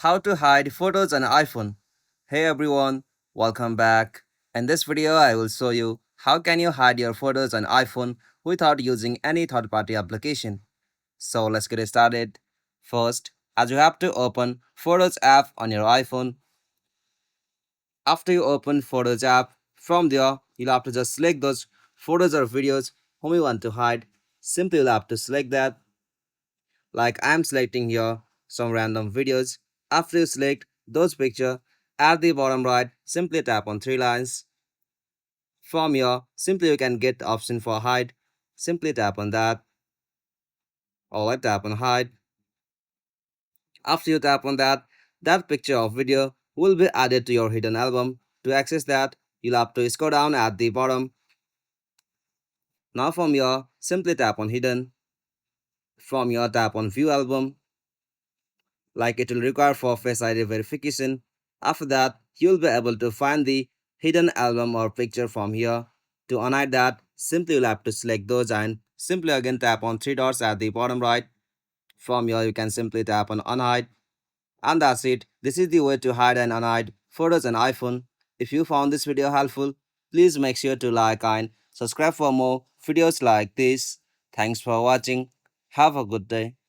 How to hide photos on iPhone. Hey everyone, welcome back. In this video, I will show you how can you hide your photos on iPhone without using any third-party application. So let's get started. First, as you have to open Photos app on your iPhone. After you open Photos app, from there, you'll have to just select those photos or videos whom you want to hide. Simply you'll have to select that. Like I'm selecting here some random videos. After you select those picture, at the bottom right, simply tap on three lines. From here, simply you can get the option for hide. Simply tap on that. Or tap on hide. After you tap on that, that picture or video will be added to your hidden album. To access that, you'll have to scroll down at the bottom. Now from here, simply tap on hidden. From here, tap on view album. Like it will require for Face ID verification. After that, you'll be able to find the hidden album or picture from here. To unhide that, simply you'll have to select those and simply again tap on three dots at the bottom right. From here, you can simply tap on unhide. And that's it. This is the way to hide and unhide photos on iPhone. If you found this video helpful, please make sure to like and subscribe for more videos like this. Thanks for watching. Have a good day.